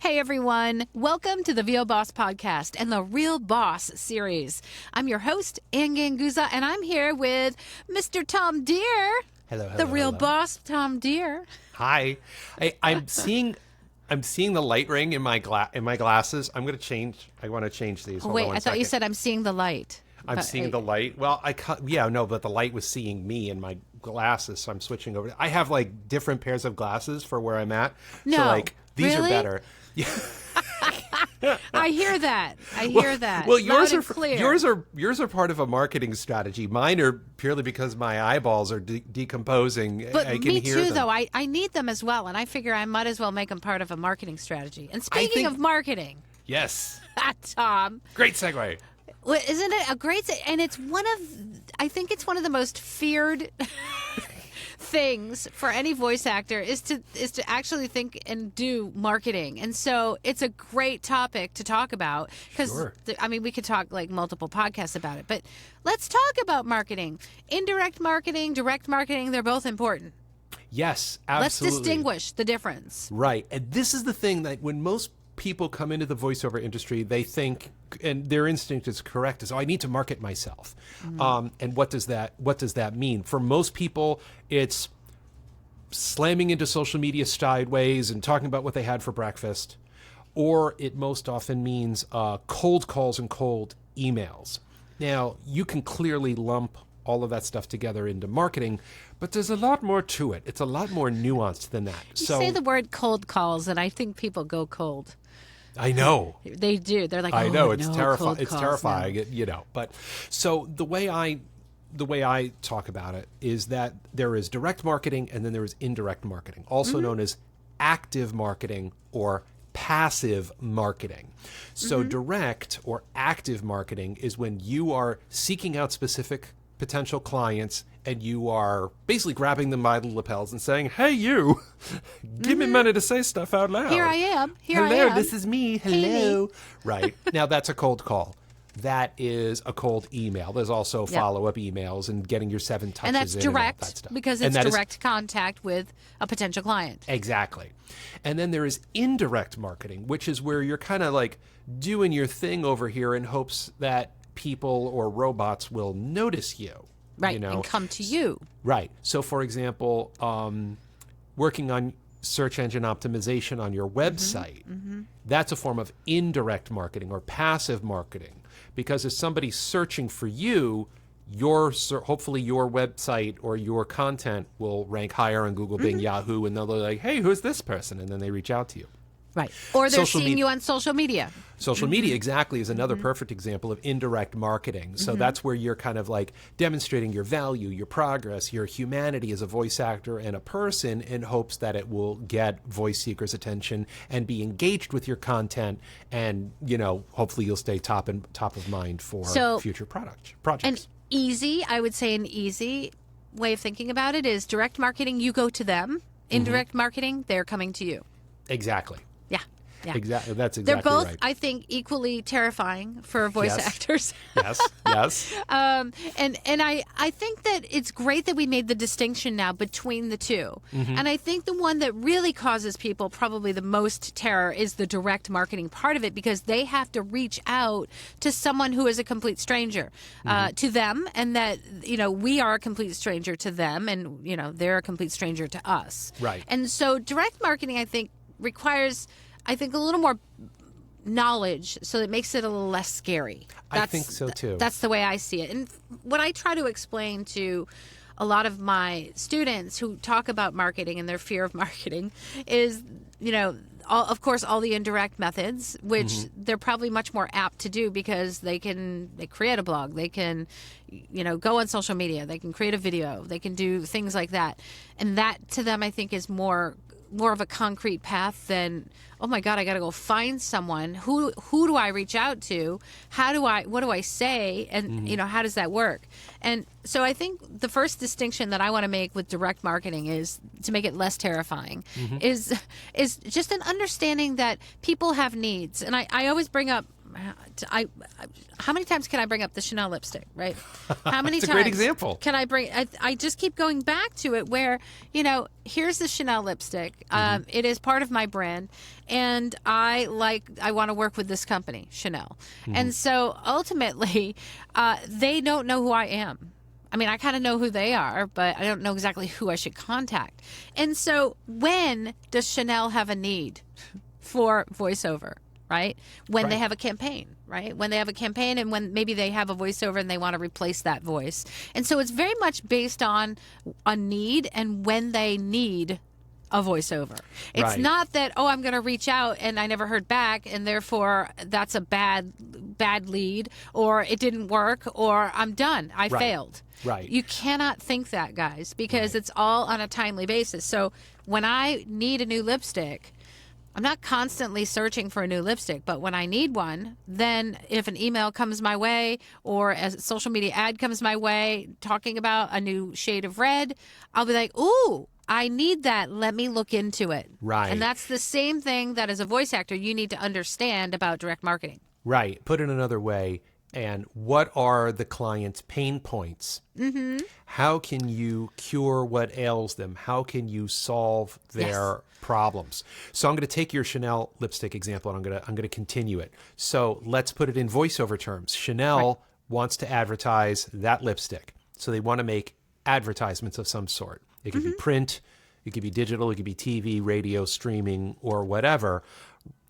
Hey everyone, welcome to the VO Boss Podcast and the Real Boss series. I'm your host, Ann Ganguza, and I'm here with Mr. Tom Deere. Hello, The Real Boss, Tom Deere. Hi. I'm seeing the light ring in my glasses. I want to change these. Oh, wait, I thought you said I'm seeing the light. I'm seeing the light. Well, but the light was seeing me in my glasses, so I'm switching over. I have like different pairs of glasses for where I'm at. No, so like these really? are better. Yeah. I hear that. Well, Loud and clear. yours are part of a marketing strategy. Mine are purely because my eyeballs are decomposing. But I can me hear too, them. though. I need them as well, and I figure I might as well make them part of a marketing strategy. And speaking of marketing, Yes, Tom, great segue. well, isn't it a great? And I think it's one of the most feared things for any voice actor is to actually think and do marketing. And so it's a great topic to talk about because Sure. we could talk like multiple podcasts about it, but let's talk about marketing. Indirect marketing, direct marketing, they're both important. Yes, absolutely. Let's distinguish the difference. Right. And this is the thing that when most people come into the voiceover industry, they think, and their instinct is correct, is, I need to market myself. And what does that mean? For most people, it's slamming into social media sideways and talking about what they had for breakfast. Or it most often means cold calls and cold emails. Now, you can clearly lump all of that stuff together into marketing, but there's a lot more to it. It's a lot more nuanced than that. You say the word cold calls, and I think people go cold. I know. They do. They're like, I know. It's no, terrifying. cold It's calls, terrifying, no. But so the way I talk about it is that there is direct marketing and then there is indirect marketing, also known as active marketing or passive marketing. So direct or active marketing is when you are seeking out specific potential clients and you are basically grabbing them by the lapels and saying, hey, you, give me money to say stuff out loud. Here I am. Hello, this is me. Hello. Right. Now, that's a cold call. That is a cold email. There's also follow-up emails and getting your 7 touches and that's in direct and all that stuff. because it's direct contact with a potential client. Exactly. And then there is indirect marketing, which is where you're kind of like doing your thing over here in hopes that people or robots will notice you. Right, you know? and come to you. Right. So, for example, working on search engine optimization on your website, that's a form of indirect marketing or passive marketing. Because if somebody's searching for you, hopefully your website or your content will rank higher on Google, Bing, Yahoo, and they'll be like, hey, who's this person? And then they reach out to you. Right. Or they're seeing you on social media. Social media, exactly, is another perfect example of indirect marketing. So that's where you're kind of like demonstrating your value, your progress, your humanity as a voice actor and a person in hopes that it will get voice seekers' attention and be engaged with your content. And, hopefully you'll stay top of mind for future projects. I would say an easy way of thinking about it is direct marketing, you go to them. Indirect marketing, they're coming to you. Exactly. Yeah. Exactly. That's exactly They're both, right. I think, equally terrifying for voice actors. Yes. And I think that it's great that we made the distinction now between the two. And I think the one that really causes people probably the most terror is the direct marketing part of it, because they have to reach out to someone who is a complete stranger to them, and that, we are a complete stranger to them, and, they're a complete stranger to us. Right. And so direct marketing, I think, requires a little more knowledge, so it makes it a little less scary. I think so too. That's the way I see it. And what I try to explain to a lot of my students who talk about marketing and their fear of marketing is, of course, all the indirect methods, which they're probably much more apt to do because they create a blog, they can, go on social media, they can create a video, they can do things like that. And that to them, I think, is more of a concrete path than, oh my God, I got to go find someone. Who do I reach out to? What do I say? And, how does that work? And so I think the first distinction that I want to make with direct marketing is to make it less terrifying is just an understanding that people have needs. And I always bring up how many times can I bring up the Chanel lipstick, right? How many It's times a great example. can I bring? I just keep going back to it where, here's the Chanel lipstick. It is part of my brand, and I want to work with this company, Chanel. And so ultimately, they don't know who I am. I mean, I kind of know who they are, but I don't know exactly who I should contact. And so when does Chanel have a need for voiceover, right? When they have a campaign, right? When they have a campaign and when maybe they have a voiceover and they want to replace that voice. And so it's very much based on a need and when they need a voiceover. It's not that, I'm going to reach out and I never heard back and therefore that's a bad lead, or it didn't work, or I'm done. I failed. Right. You cannot think that, guys, because it's all on a timely basis. So when I need a new lipstick, I'm not constantly searching for a new lipstick, but when I need one, then if an email comes my way or a social media ad comes my way talking about a new shade of red, I'll be like, ooh, I need that. Let me look into it. Right. And that's the same thing that as a voice actor, you need to understand about direct marketing. Right. Put it another way. And what are the client's pain points? How can you cure what ails them? How can you solve their problems? So I'm going to take your Chanel lipstick example and I'm going to continue it. So let's put it in voiceover terms. Chanel wants to advertise that lipstick. So they want to make advertisements of some sort. It could be print, it could be digital, it could be TV, radio, streaming, or whatever.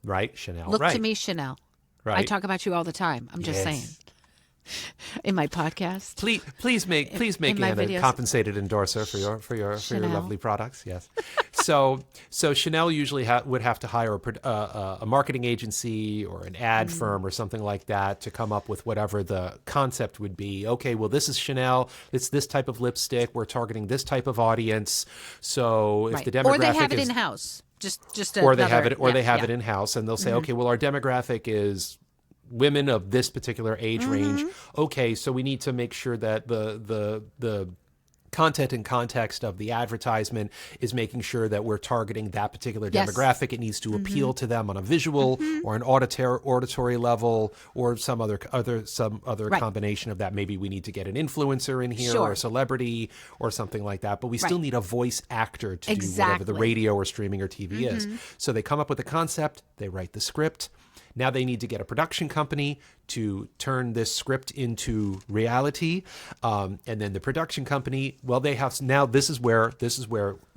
Right? Chanel. Look to me, Chanel. Right. I talk about you all the time. I'm just saying. In my podcast. Please make Anna a compensated endorser for your lovely products. Yes. So Chanel usually would have to hire a marketing agency or an ad firm or something like that to come up with whatever the concept would be. Okay, well, this is Chanel. It's this type of lipstick. We're targeting this type of audience. So if the demographic or they have it in house. Or they have it in house, and they'll say, okay, well, our demographic is women of this particular age range. Okay, so we need to make sure that the content and context of the advertisement is making sure that we're targeting that particular demographic. It needs to appeal to them on a visual or an auditory level, or some other combination of that. Maybe we need to get an influencer in here or a celebrity or something like that. But we still need a voice actor to do whatever the radio or streaming or TV is. So they come up with a concept, they write the script. Now they need to get a production company to turn this script into reality. And then the production company, well, they have, now this is where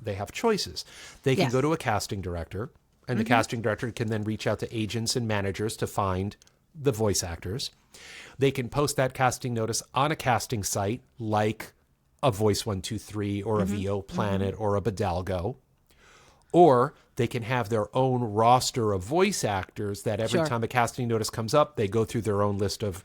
they have choices. They can go to a casting director, and the casting director can then reach out to agents and managers to find the voice actors. They can post that casting notice on a casting site like a Voice 123 or a VO Planet or a Bidalgo. Or they can have their own roster of voice actors that every time a casting notice comes up, they go through their own list of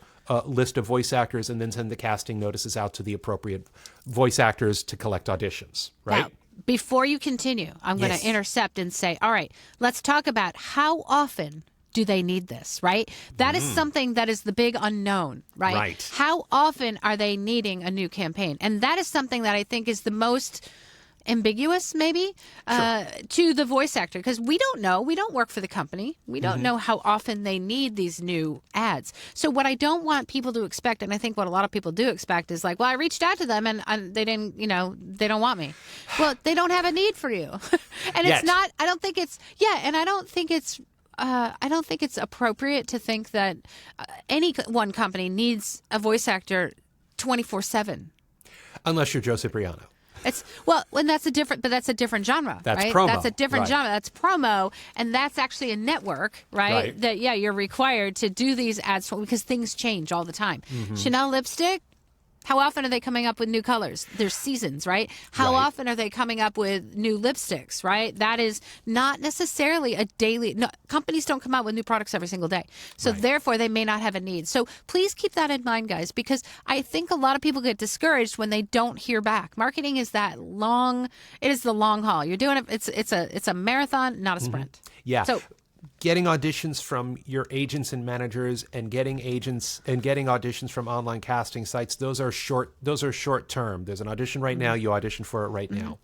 voice actors and then send the casting notices out to the appropriate voice actors to collect auditions, right? Now, before you continue, I'm going to intercept and say, all right, let's talk about how often do they need this, right? That is something that is the big unknown, right? How often are they needing a new campaign? And that is something that I think is the most ambiguous, maybe, to the voice actor, because we don't know. We don't work for the company. We don't know how often they need these new ads. So what I don't want people to expect, and I think what a lot of people do expect, is like, well, I reached out to them and they didn't, they don't want me. Well, they don't have a need for you. And it's not, I don't think it's, and I don't think it's appropriate to think that any one company needs a voice actor 24/7. Unless you're Joe Cipriano. And that's a different genre. That's right? promo. That's a different genre. That's promo, and that's actually a network, right? That you're required to do these ads for, because things change all the time. Chanel lipstick. How often are they coming up with new colors? There's seasons, right? How often are they coming up with new lipsticks, right? That is not necessarily a daily... No, companies don't come out with new products every single day. So therefore, they may not have a need. So please keep that in mind, guys, because I think a lot of people get discouraged when they don't hear back. Marketing is it is the long haul. You're doing it, it's a marathon, not a sprint. Yeah. So getting auditions from your agents and managers and getting auditions from online casting sites, those are short term. There's an audition right now, you audition for it right now.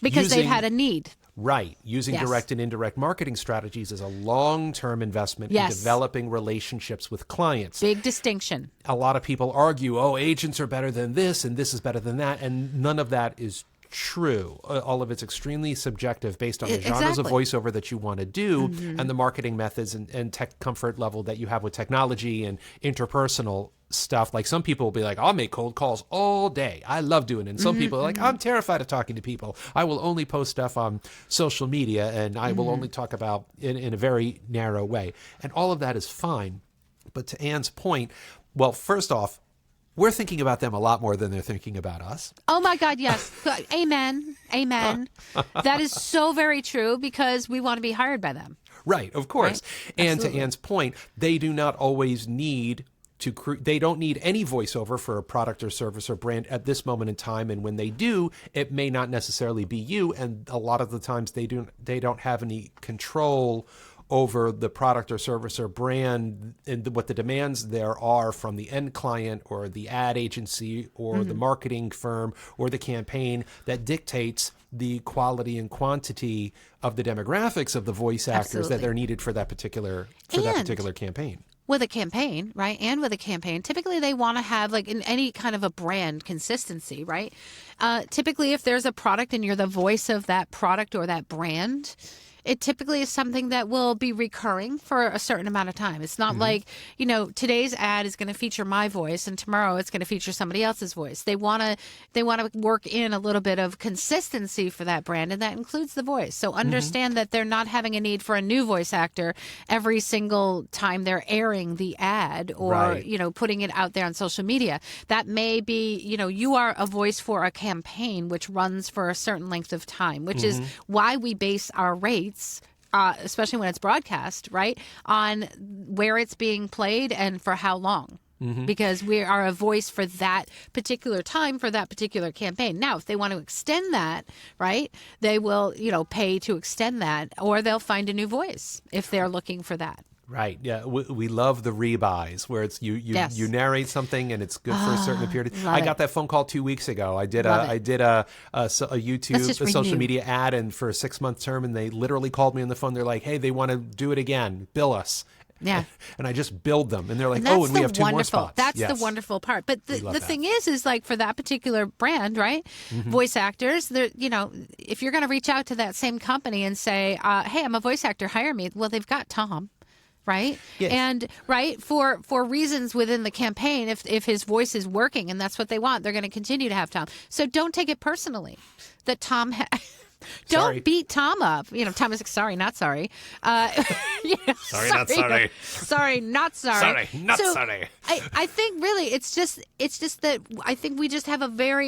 Because they've had a need. Right. Using Yes. direct and indirect marketing strategies is a long-term investment in Yes. developing relationships with clients. Big distinction. A lot of people argue, oh, agents are better than this and this is better than that. And none of that is true. All of it's extremely subjective based on the genres of Exactly. voiceover that you want to do and the marketing methods and tech comfort level that you have with technology and interpersonal stuff. Like some people will be like, I'll make cold calls all day. I love doing it. And some people are like, I'm terrified of talking to people. I will only post stuff on social media and I will only talk about in a very narrow way. And all of that is fine. But to Anne's point, well, first off, we're thinking about them a lot more than they're thinking about us. Oh my God, yes. Amen. Amen. That is so very true because we want to be hired by them. Right, of course. Right? And Absolutely. to Anne's point, they do not always need they don't need any voiceover for a product or service or brand at this moment in time. And when they do, it may not necessarily be you. And a lot of the times they don't have any control over the product or service or brand and what the demands there are from the end client or the ad agency or the marketing firm or the campaign that dictates the quality and quantity of the demographics of the voice actors that are needed for that particular campaign. With a campaign, right? And with a campaign, typically they want to have, like in any kind of a brand, consistency, right? Typically, if there's a product and you're the voice of that product or that brand, it typically is something that will be recurring for a certain amount of time. It's not like, today's ad is going to feature my voice and tomorrow it's going to feature somebody else's voice. They want to work in a little bit of consistency for that brand, and that includes the voice. So understand that they're not having a need for a new voice actor every single time they're airing the ad or, Right. putting it out there on social media. That may be, you are a voice for a campaign which runs for a certain length of time, which is why we base our rates, especially when it's broadcast, right, on where it's being played and for how long. Because we are a voice for that particular time, for that particular campaign. Now, if they want to extend that, right, they will, pay to extend that, or they'll find a new voice if they're looking for that. Right. Yeah. We love the rebuys where it's you narrate something and it's good for a certain period. I got that phone call 2 weeks ago. I did a YouTube, a social media ad, and for a 6-month term, and they literally called me on the phone. They're like, hey, they want to do it again. Bill us. Yeah. And I just billed them. And they're like, and we have 2 more spots. That's Yes. the wonderful part. But the that. thing is like for that particular brand, right? Voice actors, they're, if you're going to reach out to that same company and say, hey, I'm a voice actor, hire me. Well, they've got Tom. Right. Yes. And for reasons within the campaign, if his voice is working and that's what they want, they're going to continue to have Tom. So don't take it personally that Tom don't beat Tom up. Tom is like, sorry, not sorry. Sorry, not sorry. Sorry, not sorry. Sorry, not So sorry. I think really it's just that I think we just have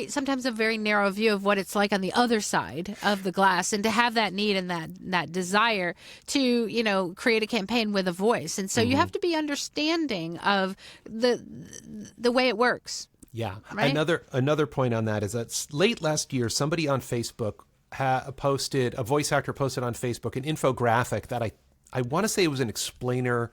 sometimes a very narrow view of what it's like on the other side of the glass, and to have that need and that desire to create a campaign with a voice, and so you have to be understanding of the way it works. Yeah. Right? Another point on that is that late last year, somebody on Facebook a voice actor posted on Facebook an infographic that I want to say it was an explainer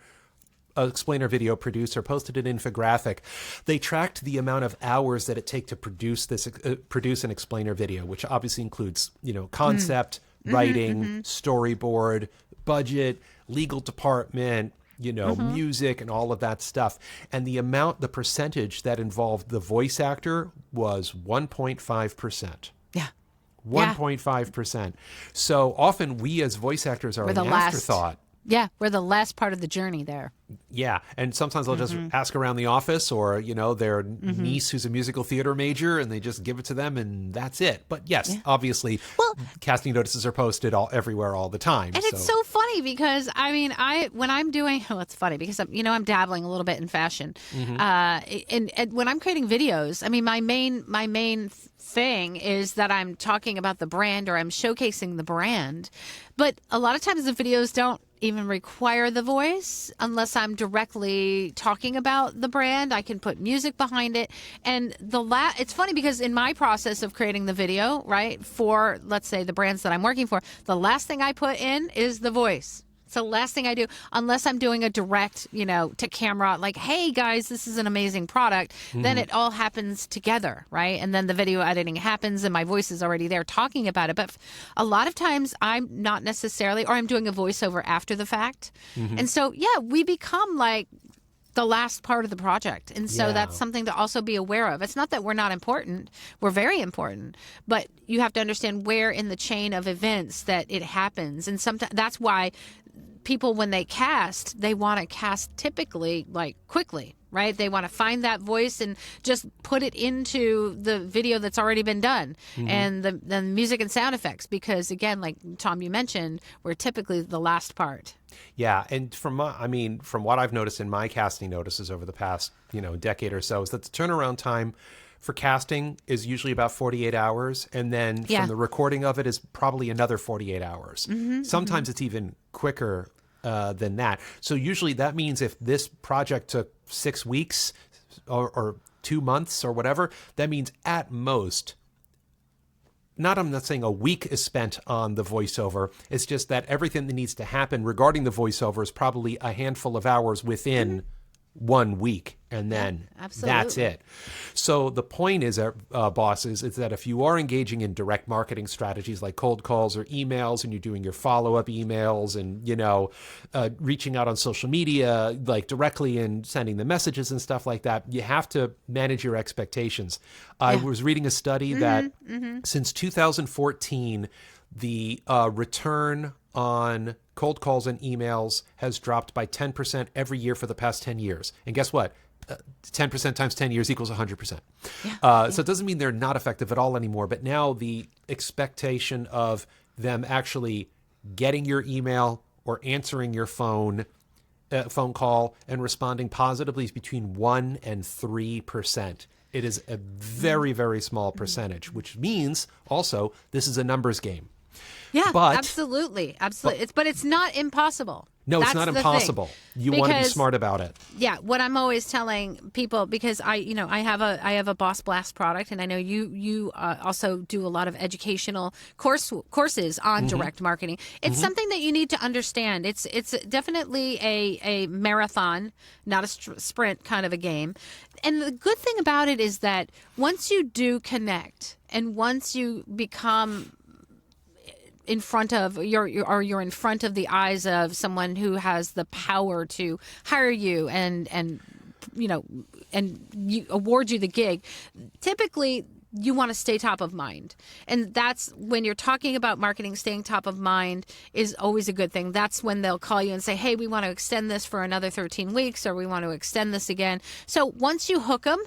video producer posted an infographic. They tracked the amount of hours that it take to produce an explainer video, which obviously includes, concept, writing, storyboard, budget, legal department, music and all of that stuff. And the percentage that involved the voice actor was 1.5%. Yeah. 1.5%. So often we as voice actors are an afterthought. Yeah, we're the last part of the journey there. Yeah, and sometimes they'll just ask around the office or, their niece who's a musical theater major, and they just give it to them and that's it. But yes, obviously, casting notices are posted everywhere all the time. And it's so funny because, when I'm doing, it's funny because, I'm dabbling a little bit in fashion. And when I'm creating videos, my main thing is that I'm talking about the brand or I'm showcasing the brand. But a lot of times the videos don't even require the voice unless I'm directly talking about the brand. I can put music behind it. And it's funny because in my process of creating the video, right, for, let's say, the brands that I'm working for, the last thing I put in is the voice. It's the last thing I do, unless I'm doing a direct, to camera, like, hey guys, this is an amazing product. Then it all happens together, right? And then the video editing happens and my voice is already there talking about it. But a lot of times I'm not necessarily, or I'm doing a voiceover after the fact. And so, we become like the last part of the project. And so that's something to also be aware of. It's not that we're not important. We're very important. But you have to understand where in the chain of events that it happens. And sometimes that's why people, when they cast, they want to cast typically like quickly, right? They want to find that voice and just put it into the video that's already been done, and the music and sound effects, because again, like Tom, you mentioned, we're typically the last part. Yeah, and from what I've noticed in my casting notices over the past decade or so, is that the turnaround time for casting is usually about 48 hours, and then from the recording of it is probably another 48 hours. Sometimes it's even quicker than that. So usually that means if this project took 6 weeks or 2 months or whatever, that means at most, I'm not saying a week is spent on the voiceover. It's just that everything that needs to happen regarding the voiceover is probably a handful of hours within 1 week, and then that's it. So the point is, bosses, is that if you are engaging in direct marketing strategies like cold calls or emails, and you're doing your follow-up emails and, reaching out on social media, like directly and sending the messages and stuff like that, you have to manage your expectations. I was reading a study that since 2014, the return on cold calls and emails has dropped by 10% every year for the past 10 years. And guess what? 10% times 10 years equals 100%. So it doesn't mean they're not effective at all anymore. But now the expectation of them actually getting your email or answering your phone call and responding positively is between 1% and 3%. It is a very, very small percentage, which means also this is a numbers game. Yeah, absolutely. But it's not impossible. No, it's not impossible. You want to be smart about it. Yeah, what I'm always telling people, because I have a Boss Blast product, and I know you also do a lot of educational courses on direct marketing. It's something that you need to understand. It's definitely a marathon, not a sprint kind of a game. And the good thing about it is that once you do connect, and once you become in front of you're in front of the eyes of someone who has the power to hire you and you award you the gig, typically you want to stay top of mind. And that's when you're talking about marketing, staying top of mind is always a good thing. That's when they'll call you and say, hey, we want to extend this for another 13 weeks, or we want to extend this again. So once you hook them,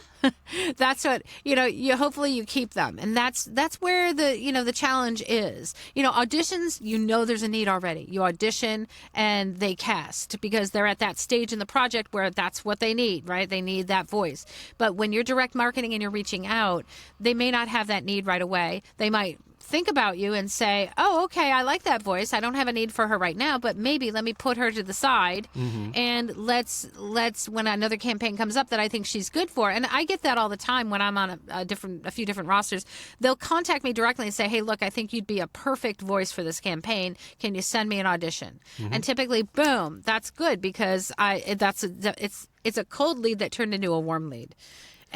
that's what, you hopefully you keep them. And that's where the challenge is. Auditions, there's a need already. You audition and they cast because they're at that stage in the project where that's what they need, right? They need that voice. But when you're direct marketing and you're reaching out, they may not have that need right away. They might think about you and say, oh, okay, I like that voice. I don't have a need for her right now, but maybe let me put her to the side and let's when another campaign comes up that I think she's good for. And I get that all the time when I'm on a few different rosters. They'll contact me directly and say, hey, look, I think you'd be a perfect voice for this campaign. Can you send me an audition? And typically, boom, that's good because it's a cold lead that turned into a warm lead.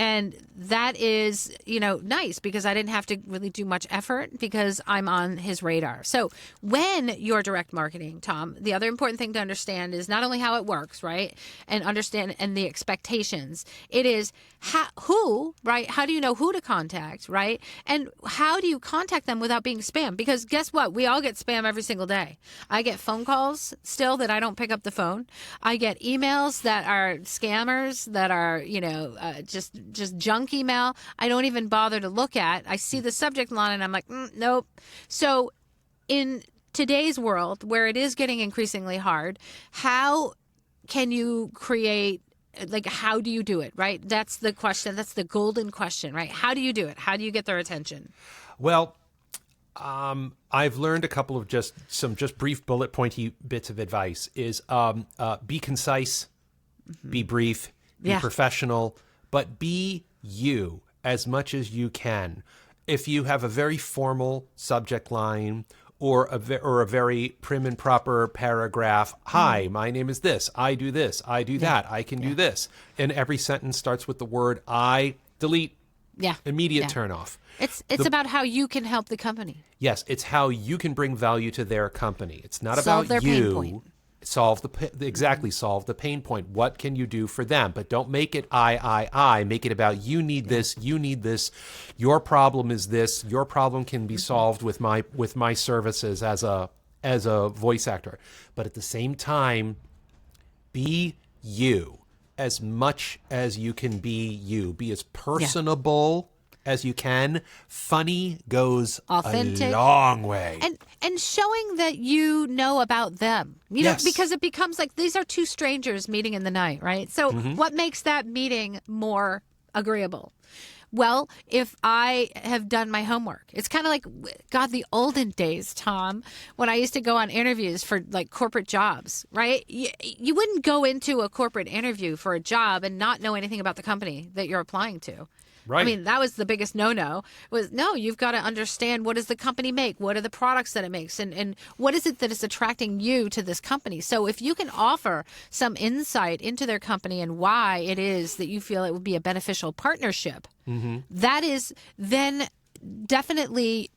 And that is, nice because I didn't have to really do much effort because I'm on his radar. So when you're direct marketing, Tom, the other important thing to understand is not only how it works, right? And understand and the expectations. It is who, right? How do you know who to contact, right? And how do you contact them without being spam? Because guess what? We all get spam every single day. I get phone calls still that I don't pick up the phone. I get emails that are scammers that are, just junk email. I don't even bother to look at. I see the subject line and I'm like, nope. So in today's world where it is getting increasingly hard, how can you create, how do you do it, right? That's the question. That's the golden question, right? How do you do it? How do you get their attention? Well, I've learned a couple of just brief bullet pointy bits of advice is be concise, be brief, be professional, but be you as much as you can. If you have a very formal subject line or a very prim and proper paragraph. Hi, my name is this. I do this. I do that. I can do this. And every sentence starts with the word I. Delete. Yeah. Immediate turn off. It's about how you can help the company. Yes, it's how you can bring value to their company. It's not Solve about their you. pain point. Solve the pain point. What can you do for them? But don't make it I. Make it about you need this, you need this. Your problem is this. Your problem can be solved with my services as a voice actor. But at the same time, be you as much as you can be you. Be as personable as you can. Funny goes authentic, a long way. And showing that you know about them. You know, because it becomes like these are two strangers meeting in the night, right? So what makes that meeting more agreeable? Well, if I have done my homework. It's kind of like, God, the olden days, Tom, when I used to go on interviews for like corporate jobs, right? You wouldn't go into a corporate interview for a job and not know anything about the company that you're applying to. Right. I mean, that was the biggest no-no. No, you've got to understand, what does the company make? What are the products that it makes? And what is it that is attracting you to this company? So if you can offer some insight into their company and why it is that you feel it would be a beneficial partnership, that is then definitely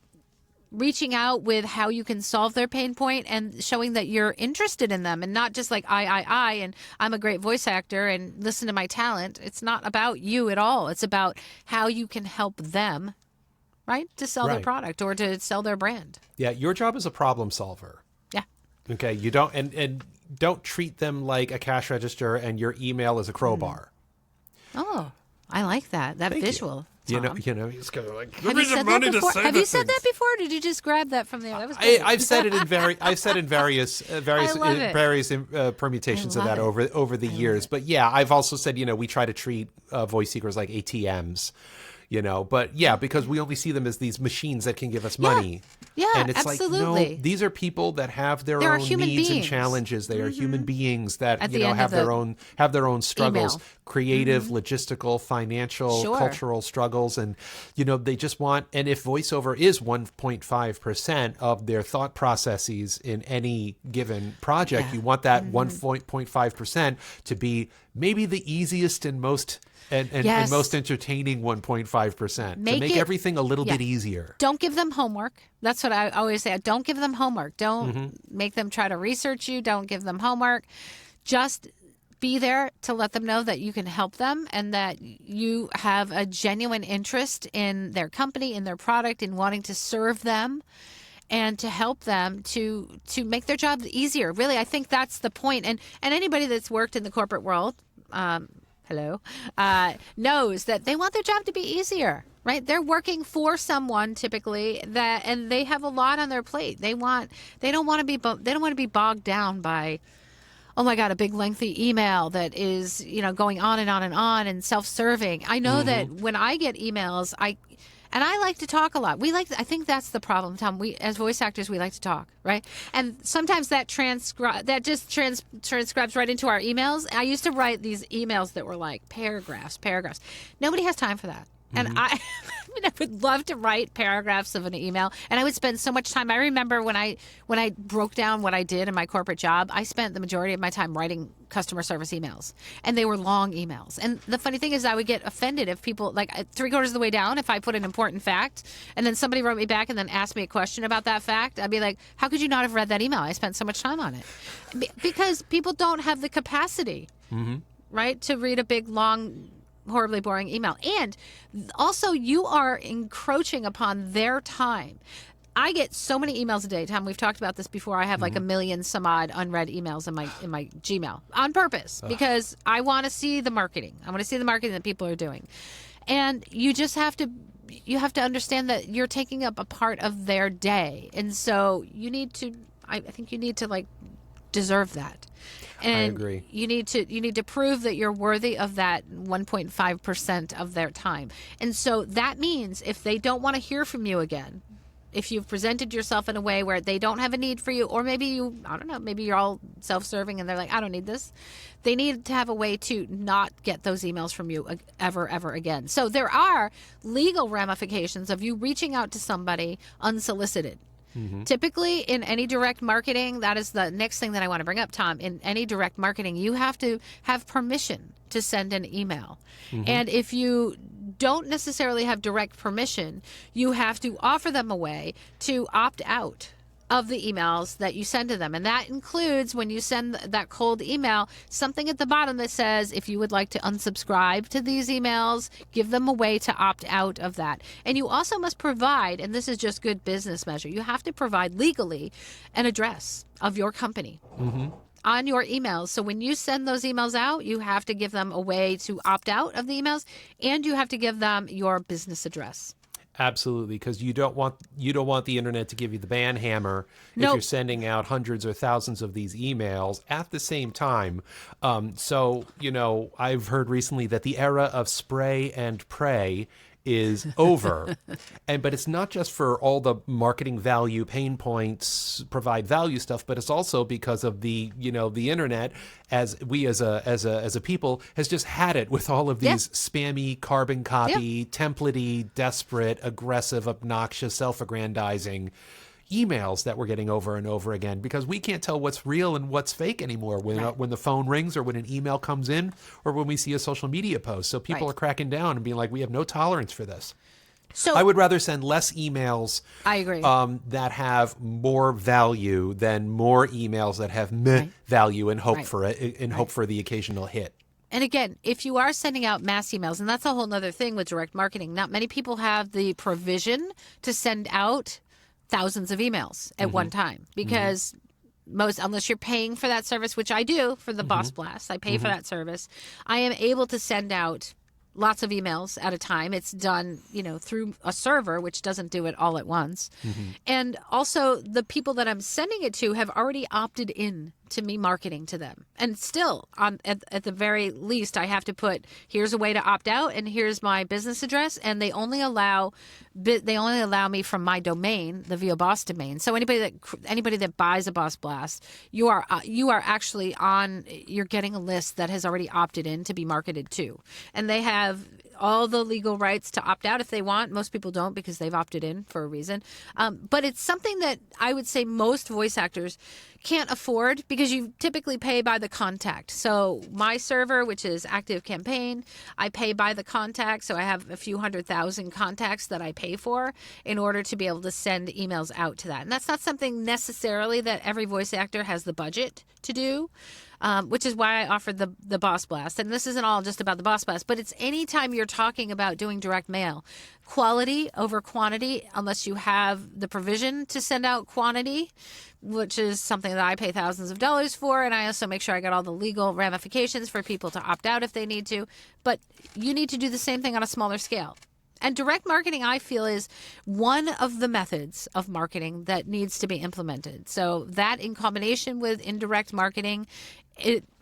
reaching out with how you can solve their pain point and showing that you're interested in them and not just like I, and I'm a great voice actor and listen to my talent. It's not about you at all. It's about how you can help them, right, to sell their product or to sell their brand. Yeah, your job is a problem solver. Yeah. Okay, you don't and don't treat them like a cash register and your email is a crowbar. Oh, I like that visual. You. You know, he's kind of like, have you said that before? Have you said that before? Or did you just grab that from there? That was I've said it in various permutations of that over the years. But yeah, I've also said, we try to treat voice seekers like ATMs. But because we only see them as these machines that can give us money. Yeah, and it's absolutely. like, no, these are people that have their own needs and challenges. They are human beings that, have their own struggles, creative, logistical, financial, cultural struggles. And, they just want, and if voiceover is 1.5% of their thought processes in any given project, you want that 1.5% to be maybe the easiest and most and most entertaining 1.5% to make everything a little bit easier. Don't give them homework. That's what I always say. Don't give them homework. Don't make them try to research you. Don't give them homework. Just be there to let them know that you can help them and that you have a genuine interest in their company, in their product, in wanting to serve them and to help them to make their job easier. Really, I think that's the point. And anybody that's worked in the corporate world, knows that they want their job to be easier, right? They're working for someone typically and they have a lot on their plate. They don't want to be bogged down by, oh my God, a big lengthy email that is, going on and on and on and self-serving. I know that when I get emails, I like to talk a lot. I think that's the problem, Tom. We, as voice actors, we like to talk, right? And sometimes that transcribes right into our emails. I used to write these emails that were like paragraphs. Nobody has time for that. And I would love to write paragraphs of an email, and I would spend so much time. I remember when I broke down what I did in my corporate job, I spent the majority of my time writing customer service emails, and they were long emails. And the funny thing is I would get offended if people, like 3/4 of the way down, if I put an important fact, and then somebody wrote me back and then asked me a question about that fact, I'd be like, how could you not have read that email? I spent so much time on it. Because people don't have the capacity, right, to read a big, long, horribly boring email. And also you are encroaching upon their time. I get so many emails a day, Tom. We've talked about this before. I have like 1 million some odd unread emails in my Gmail on purpose because I want to see the marketing. I want to see the marketing that people are doing. And you just have to understand that you're taking up a part of their day. And so I think you need to like deserve that. And I agree. You need to prove that you're worthy of that 1.5% of their time. And so that means if they don't want to hear from you again, if you've presented yourself in a way where they don't have a need for you, or maybe maybe you're all self-serving and they're like, I don't need this. They need to have a way to not get those emails from you ever again. So there are legal ramifications of you reaching out to somebody unsolicited. Typically, in any direct marketing, that is the next thing that I want to bring up, Tom. In any direct marketing, you have to have permission to send an email. And if you don't necessarily have direct permission, you have to offer them a way to opt out of the emails that you send to them. And that includes, when you send that cold email, something at the bottom that says, if you would like to unsubscribe to these emails, give them a way to opt out of that. And you also must provide, and this is just good business measure, you have to provide legally an address of your company on your emails. So when you send those emails out, you have to give them a way to opt out of the emails, and you have to give them your business address. Absolutely, because you don't want the internet to give you the ban hammer if Nope. you're sending out hundreds or thousands of these emails at the same time. So, I've heard recently that the era of spray and pray is over. But it's not just for all the marketing value, pain points, provide value stuff, but it's also because of the internet, as we as a people has just had it with all of these spammy, carbon copy, templatey, desperate, aggressive, obnoxious, self-aggrandizing emails that we're getting over and over again, because we can't tell what's real and what's fake anymore when the phone rings, or when an email comes in, or when we see a social media post. So people are cracking down and being like, we have no tolerance for this. So I would rather send less emails I agree. That have more value than more emails that have value and hope for it, and hope for the occasional hit. And again, if you are sending out mass emails, and that's a whole other thing with direct marketing, not many people have the provision to send out thousands of emails at one time, because unless you're paying for that service, which I do for the Boss Blast, I pay for that service, I am able to send out lots of emails at a time. It's done, through a server, which doesn't do it all at once. And also, the people that I'm sending it to have already opted in to me marketing to them. And still, at the very least, I have to put, here's a way to opt out, and here's my business address. And they only allow me from my domain, the VioBoss domain. So anybody that buys a Boss Blast, you are actually you're getting a list that has already opted in to be marketed to, and they have all the legal rights to opt out if they want. Most people don't, because they've opted in for a reason. But it's something that I would say most voice actors can't afford, because you typically pay by the contact. So my server, which is Active Campaign, I pay by the contact. So I have a few 100,000 contacts that I pay for in order to be able to send emails out to that. And that's not something necessarily that every voice actor has the budget to do. Which is why I offered the Boss Blast. And this isn't all just about the Boss Blast, but it's anytime you're talking about doing direct mail. Quality over quantity, unless you have the provision to send out quantity, which is something that I pay thousands of dollars for. And I also make sure I got all the legal ramifications for people to opt out if they need to. But you need to do the same thing on a smaller scale. And direct marketing, I feel, is one of the methods of marketing that needs to be implemented. So that, in combination with indirect marketing,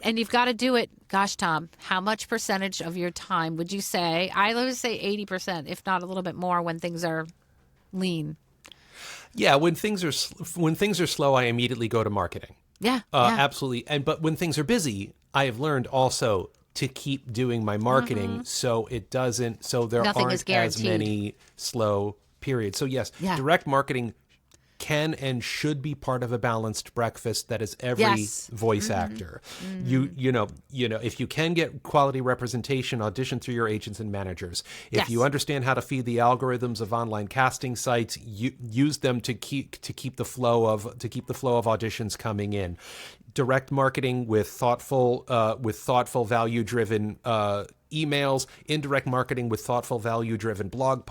and you've got to do it. Gosh, Tom, how much percentage of your time would you say? I always say 80%, if not a little bit more, when things are lean. Yeah, when things are slow, I immediately go to marketing. Yeah, absolutely. But when things are busy, I have learned also to keep doing my marketing so there Nothing aren't is guaranteed. as many slow periods. So yes, direct marketing can and should be part of a balanced breakfast that is every voice actor. If you can get quality representation, audition through your agents and managers. If you understand how to feed the algorithms of online casting sites, use them to keep the flow of auditions coming in. Direct marketing with thoughtful, value-driven emails, indirect marketing with thoughtful, value-driven blog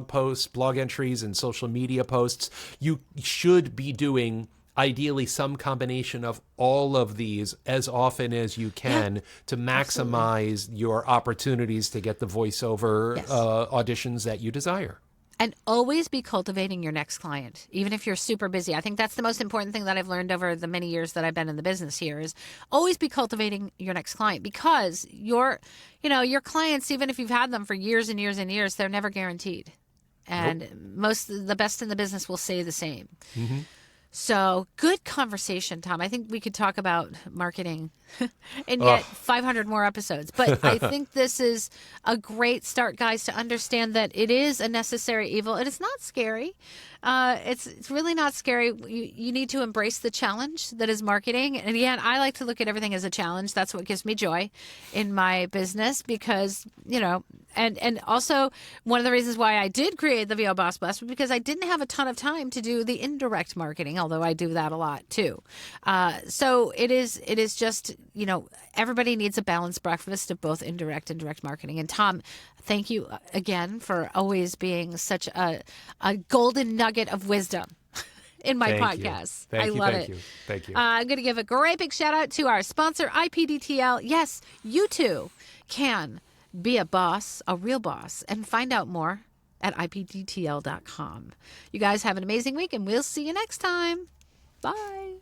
posts, blog entries, and social media posts. You should be doing, ideally, some combination of all of these as often as you can to maximize your opportunities to get the voiceover auditions that you desire. And always be cultivating your next client, even if you're super busy. I think that's the most important thing that I've learned over the many years that I've been in the business here, is always be cultivating your next client, because your clients, even if you've had them for years and years and years, they're never guaranteed. And the best in the business will say the same. So good conversation, Tom. I think we could talk about marketing and yet 500 more episodes. But I think this is a great start, guys, to understand that it is a necessary evil. And it's not scary. It's really not scary. You need to embrace the challenge that is marketing. And again, I like to look at everything as a challenge. That's what gives me joy in my business because, and also one of the reasons why I did create the VO Boss Blast was because I didn't have a ton of time to do the indirect marketing, although I do that a lot too. So it is just, everybody needs a balanced breakfast of both indirect and direct marketing. And Tom, thank you again for always being such a golden nugget of wisdom in my podcast. I love it. Thank you. I'm going to give a great big shout out to our sponsor, IPDTL. Yes, you too can be a boss, a real boss, and find out more at IPDTL.com. You guys have an amazing week, and we'll see you next time. Bye.